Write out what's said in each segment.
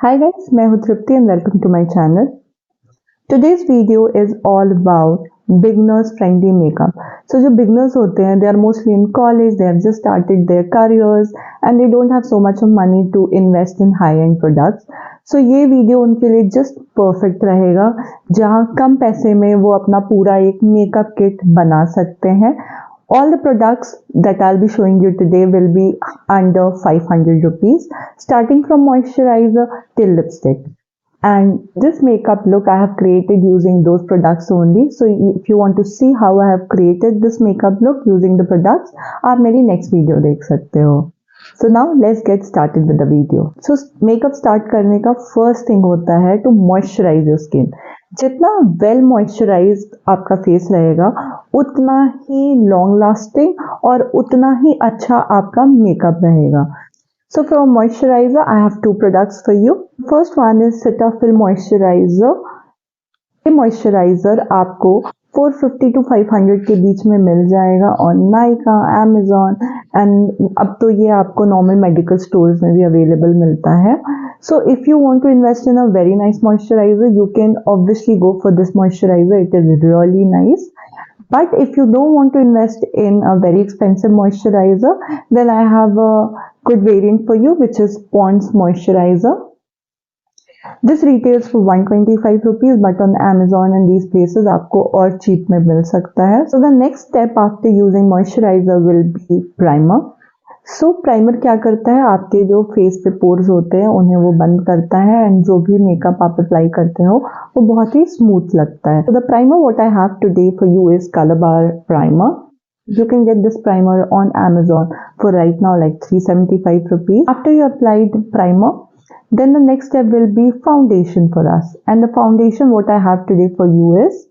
Hi guys, मैं हूँ तृप्ति and welcome to my channel. Today's video is all about beginners friendly makeup. So जो beginners होते हैं, they are mostly in college, they have just started their careers and they don't have so much of money to invest in high-end products. So ये video उनके लिए just perfect रहेगा, जहाँ कम पैसे में वो अपना पूरा एक मेकअप किट बना सकते हैं. All the products that I'll be showing you today will be under 500 rupees, starting from moisturizer till lipstick. And this makeup look I have created using those products only. So if you want to see how I have created this makeup look using the products, आप मेरी next video देख सकते हो. So now let's get started with the video. So makeup start करने का first thing होता है to moisturize your skin. जितना वेल मॉइस्चराइज्ड आपका फेस रहेगा उतना ही लॉन्ग लास्टिंग और उतना ही अच्छा आपका मेकअप रहेगा. So for moisturizer, I have two products for you. First one is Cetaphil moisturizer. ये moisturizer आपको 450 to 500 के बीच में मिल जाएगा on Nykaa, Amazon and अब तो ये आपको normal medical stores में भी available मिलता है. So if you want to invest in a very nice moisturizer, you can obviously go for this moisturizer. It is really nice. But if you don't want to invest in a very expensive moisturizer, then I have a good variant for you, which is Pond's moisturizer. This retails for 125 rupees, but on Amazon and these places आपको और cheap में मिल सकता है. So the next step after using moisturizer will be primer. So primer क्या करता है, आपके जो फेस पे पोर्स होते हैं उन्हें वो बंद करता है एंड जो भी मेकअप आप अप्लाई करते हो वो बहुत ही स्मूथ लगता है. So the primer what I have today for you is Color Bar primer. You can get this primer on Amazon for right now like 375 rupees. After you applied primer, then the next step will be foundation for us. And the foundation what I have today for you is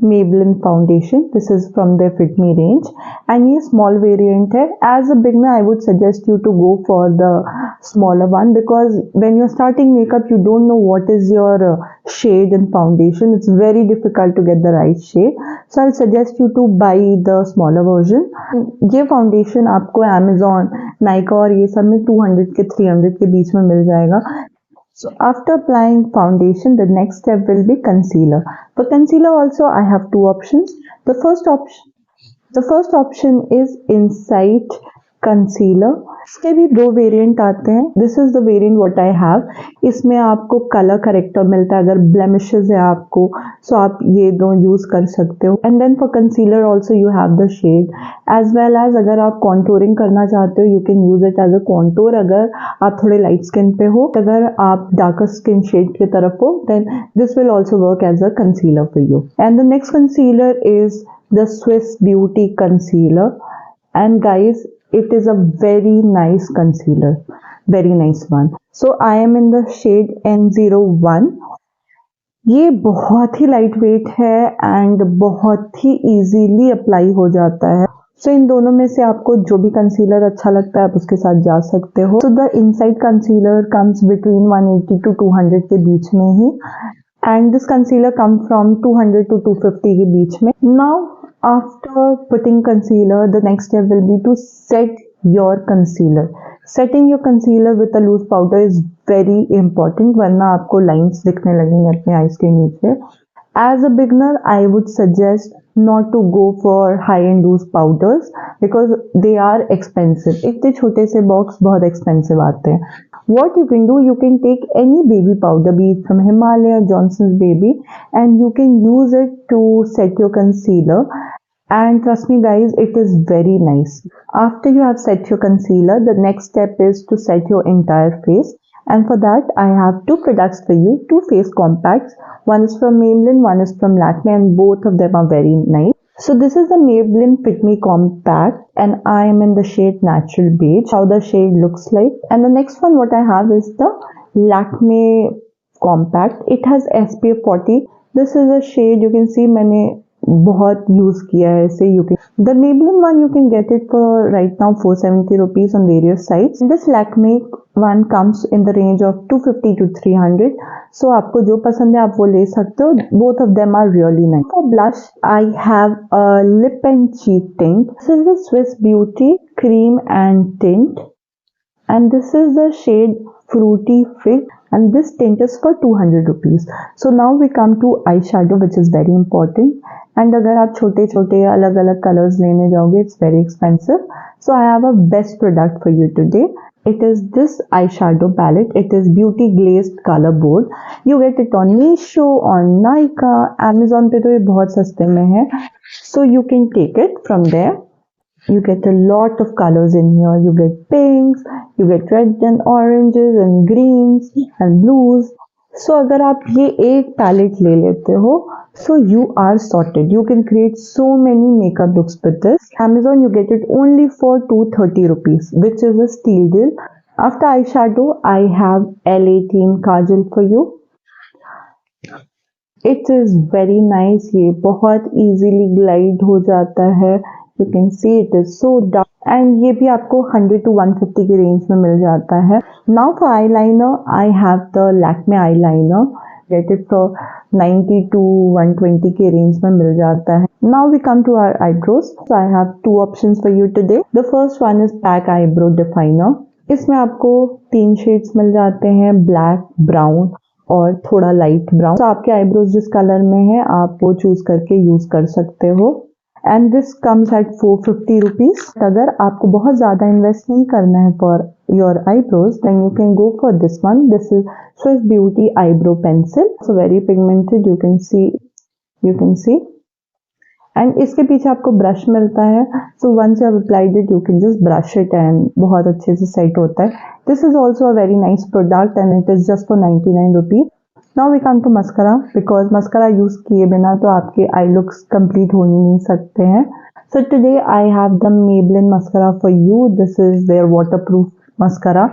Maybelline foundation. This is from their Fit Me range and ये small variant है. As a beginner I would suggest you to go for the smaller one because when you're starting makeup you don't know what is your shade in foundation. It's very difficult to get the right shade. So I'll suggest you to buy the smaller version. ये foundation आपको Amazon, Nykaa और ये सब में 200 के 300 के बीच में मिल जाएगा. So after applying foundation, the next step will be concealer. For concealer also I have two options. The first option is Insight concealer. इसके भी दो वेरिएंट आते हैं. This is the variant what I have. इसमें आपको colour corrector मिलता है. अगर blemishes है आपको so आप ये दो यूज कर सकते हो. And then for concealer also you have the shade as well as अगर आप contouring करना चाहते हो you can use it as a contour अगर आप थोड़े light skin पे हो. अगर आप darker skin shade की तरफ हो then this will also work as a concealer for you. And the next concealer is the Swiss Beauty concealer. And guys, it is a very nice concealer, very nice one. So I am in the shade N01. ये बहुत ही light weight है and बहुत ही easily apply हो जाता है. सो इन दोनों में से आपको जो भी कंसीलर अच्छा लगता है आप उसके साथ जा सकते हो. So the inside concealer comes between 180 to 200 के बीच में ही and this concealer come from 200 to 250 के बीच में. Now after putting concealer, the next step will be to set your concealer. Setting your concealer with a loose powder is very important वरना आपको lines दिखने लगेंगे अपने eyes के नीचे. As a beginner, I would suggest not to go for high-end loose powders because they are expensive. इतने छोटे से box बहुत expensive आते हैं. What you can do, you can take any baby powder, be it from Himalaya, Johnson's Baby, and you can use it to set your concealer. And trust me guys, it is very nice. After you have set your concealer, the next step is to set your entire face. And for that, I have two products for you, two face compacts. One is from Maybelline, one is from Lakme, and both of them are very nice. So this is the Maybelline Fit Me Compact and I am in the shade Natural Beige, how the shade looks like. And the next one what I have is the Lakme Compact. It has SPF 40. This is a shade you can see मैंने बहुत use किया है इसे. You can the Maybelline one you can get it for right now 470 rupees on various sites. This Lakme one comes in the range of 250 to 300. So आपको जो पसंद है आप वो ले सकते हो. Both of them are really nice. For blush I have a lip and cheek tint. This is the Swiss Beauty Cream and Tint and this is the shade Fruity Fig. and this tint is for 200 rupees. So now we come to eyeshadow, which is very important. And अगर आप छोटे छोटे अलग अलग colors लेने जाओगे, it's very expensive. So I have a best product for you today. It is this eyeshadow palette. It is Beauty Glazed Color Board. You get it on Meesho, on Nykaa, Amazon पे तो ये बहुत सस्ते में है. So you can take it from there. You get a lot of colors in here. You get pinks, you get reds and oranges and greens and blues. So अगर आप ये एक palette ले लेते हो, so you are sorted. You can create so many makeup looks with this. Amazon you get it only for 230 rupees, which is a steal deal. After eyeshadow, I have L18 kajal for you. It is very nice. ये बहुत easily glide हो जाता है. You can see it is so dark, and ये भी आपको 100 to 150 के range में मिल जाता है. Now for eyeliner, I have the Lakme eyeliner. Get it for 90 to 120 के रेंज में मिल जाता है. Now we come to our eyebrows. So I have two options for you today. The first one is Pack Eyebrow Definer. इसमें आपको 3 shades मिल जाते हैं, black, brown और थोड़ा लाइट ब्राउन. तो आपके आईब्रोज जिस कलर में है आप वो चूज करके यूज कर सकते हो. And this comes at 450 rupees. अगर आपको बहुत ज्यादा इन्वेस्ट नहीं करना है for your eyebrows, then you can go for this one. This is Swiss Beauty eyebrow pencil. So very pigmented. You can see and इसके पीछे आपको ब्रश मिलता है. So once you have applied it, you can just brush it and बहुत अच्छे से set होता है. This is also a very nice product and it is just for 99 rupees. Now we come to mascara, because mascara use किए बिना तो आपके I looks complete हो ही नहीं सकते हैं. So today I have the Maybelline mascara for you. This is their waterproof mascara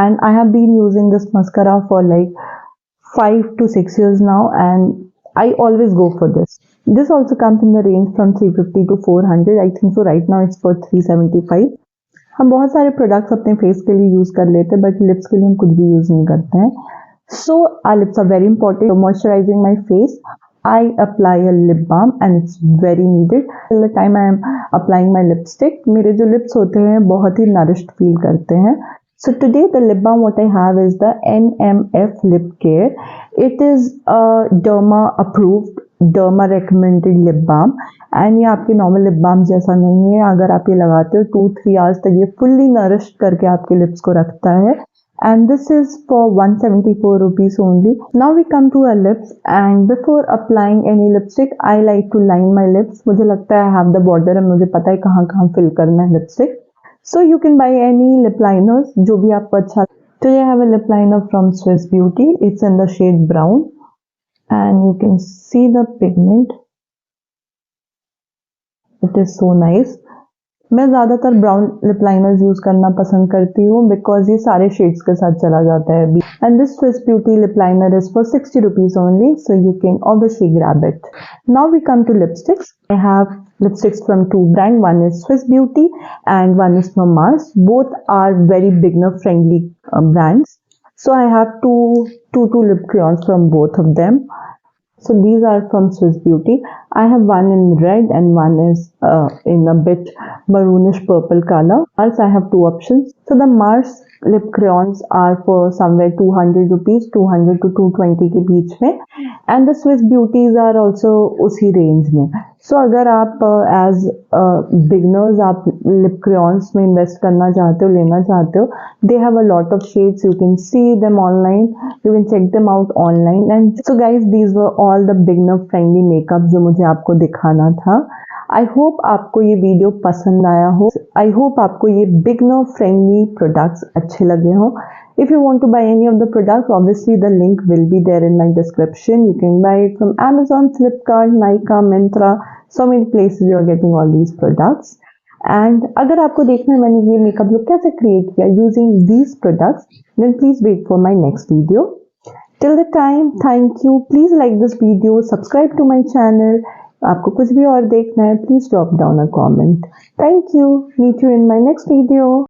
and I have been using this mascara for like 5 to 6 years now and I always go for this. This also comes in the range from 350 to 400. I think so right now it's for 375. हम बहुत सारे products अपने face के लिए use कर लेते हैं, but lips के लिए हम कुछ भी यूज नहीं करते हैं. So our lips are very important. For moisturizing my face, I apply a lip balm and it's very needed. Till the time I am applying my lipstick, मेरे जो lips होते हैं बहुत ही nourished feel करते हैं. So today the lip balm what I have is the NMF Lip Care. It is a derma approved, derma recommended lip balm and ये आपके normal lip balm जैसा नहीं है. अगर आप ये लगाते हो 2-3 hours तक ये fully nourished करके आपके lips को रखता है. And this is for 174 rupees only. Now we come to our lips and before applying any lipstick, I like to line my lips. मुझे लगता है I have the border and मुझे पता है कहाँ कहाँ fill करना है lipstick. So you can buy any lip liners जो भी आपको अच्छा. Today I have a lip liner from Swiss Beauty. It's in the shade brown and you can see the pigment. It is so nice. मैं ज़्यादातर brown lip liners use करना पसंद करती हूँ बिकॉज ये सारे शेड्स के साथ चला जाता है. And this Swiss Beauty lip liner is for 60 rupees only, so you can obviously grab it. Now we come to lipsticks. I have lipsticks from two brands. One is Swiss Beauty and one is from Mars. Both are very beginner friendly brands. So I have two lip crayons from both of them. So these are from Swiss Beauty. I have one in red and one is in a bit maroonish purple color. Mars I have two options. So the Mars lip crayons are for somewhere 200 rupees, 200 to 220 के बीच में. And the Swiss Beauties are also उसी range में. So अगर आप as beginners आप lip crayons में invest करना चाहते हो, लेना चाहते हो, they have a lot of shades. You can see them online. You can check them out online. And so guys, these were all the beginner friendly makeup जो मुझे आपको दिखाना था. आई होप आपको ये वीडियो पसंद आया हो. आई होप आपको ये बिगनर फ्रेंडली प्रोडक्ट्स अच्छे लगे हो. If you want to buy any of the products, obviously the link will be there in my description. You can buy it from Amazon, Flipkart, Nykaa, Myntra, so many places you are getting all these products. And अगर आपको देखना है मैंने ये makeup look कैसे create किया using these products, then please wait for my next video. Till the time, thank you. Please like this video, subscribe to my channel. आपको कुछ भी और देखना है, please drop down a comment. Thank you. Meet you in my next video.